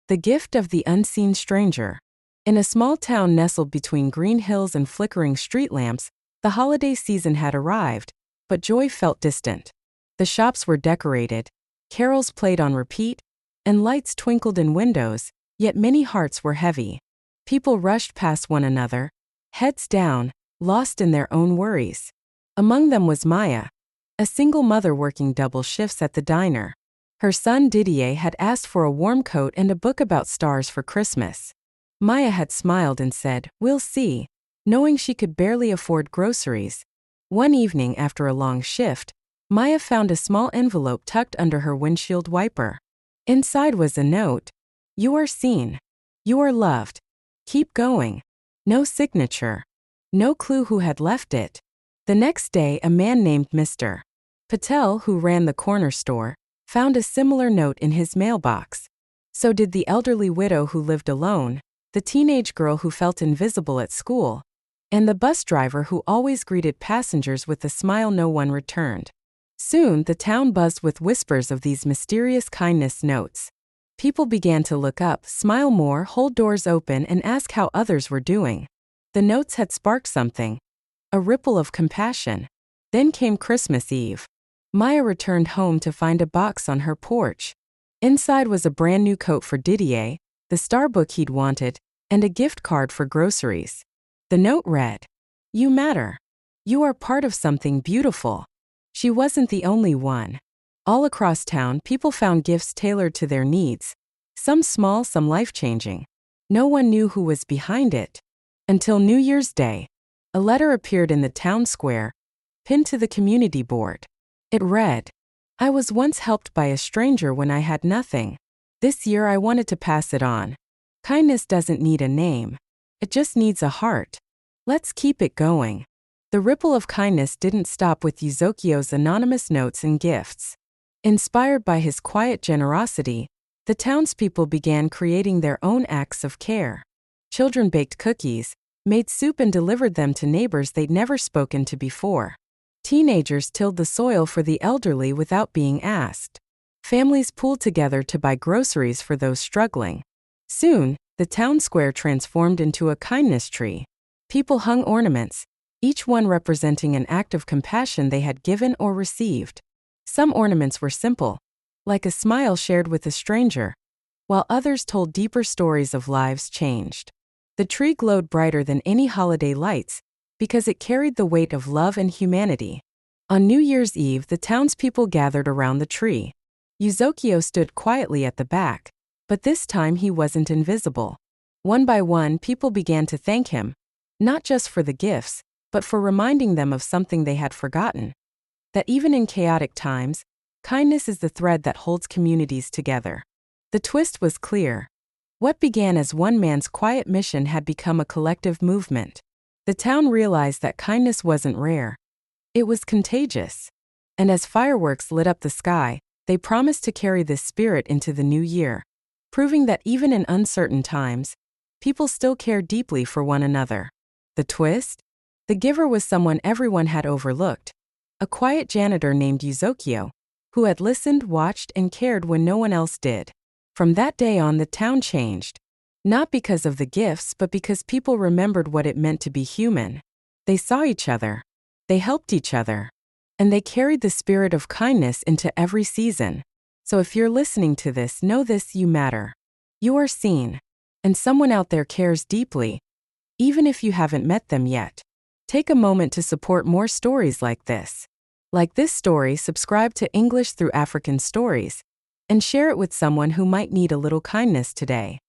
The gift of the unseen stranger. In a small town nestled between green hills and flickering street lamps, the holiday season had arrived, but joy felt distant. The shops were decorated, carols played on repeat, and lights twinkled in windows, yet many hearts were heavy. People rushed past one another, heads down, lost in their own worries. Among them was Maya, a single mother working double shifts at the diner. Her son Didier had asked for a warm coat and a book about stars for Christmas. Maya had smiled and said, "We'll see," knowing she could barely afford groceries. One evening after a long shift, Maya found a small envelope tucked under her windshield wiper. Inside was a note. "You are seen. You are loved. Keep going." No signature. No clue who had left it. The next day, a man named Mr. Patel, who ran the corner store, found a similar note in his mailbox. So did the elderly widow who lived alone, the teenage girl who felt invisible at school, and the bus driver who always greeted passengers with a smile no one returned. Soon, the town buzzed with whispers of these mysterious kindness notes. People began to look up, smile more, hold doors open, and ask how others were doing. The notes had sparked something, a ripple of compassion. Then came Christmas Eve. Maya returned home to find a box on her porch. Inside was a brand new coat for Didier, the star book he'd wanted, and a gift card for groceries. The note read, "You matter. You are part of something beautiful." She wasn't the only one. All across town, people found gifts tailored to their needs, some small, some life-changing. No one knew who was behind it. Until New Year's Day, a letter appeared in the town square, pinned to the community board. It read, "I was once helped by a stranger when I had nothing. This year I wanted to pass it on. Kindness doesn't need a name. It just needs a heart. Let's keep it going." The ripple of kindness didn't stop with Yuzokio's anonymous notes and gifts. Inspired by his quiet generosity, the townspeople began creating their own acts of care. Children baked cookies, made soup, and delivered them to neighbors they'd never spoken to before. Teenagers tilled the soil for the elderly without being asked. Families pooled together to buy groceries for those struggling. Soon, the town square transformed into a kindness tree. People hung ornaments, each one representing an act of compassion they had given or received. Some ornaments were simple, like a smile shared with a stranger, while others told deeper stories of lives changed. The tree glowed brighter than any holiday lights, because it carried the weight of love and humanity. On New Year's Eve, the townspeople gathered around the tree. Yuzokio stood quietly at the back, but this time he wasn't invisible. One by one, people began to thank him, not just for the gifts, but for reminding them of something they had forgotten. That even in chaotic times, kindness is the thread that holds communities together. The twist was clear. What began as one man's quiet mission had become a collective movement. The town realized that kindness wasn't rare. It was contagious. And as fireworks lit up the sky, they promised to carry this spirit into the new year, proving that even in uncertain times, people still care deeply for one another. The twist? The giver was someone everyone had overlooked. A quiet janitor named Yuzokio, who had listened, watched, and cared when no one else did. From that day on, the town changed. Not because of the gifts, but because people remembered what it meant to be human. They saw each other. They helped each other. And they carried the spirit of kindness into every season. So if you're listening to this, know this: you matter. You are seen. And someone out there cares deeply, even if you haven't met them yet. Take a moment to support more stories like this. Like this story, subscribe to English Through African Stories, and share it with someone who might need a little kindness today.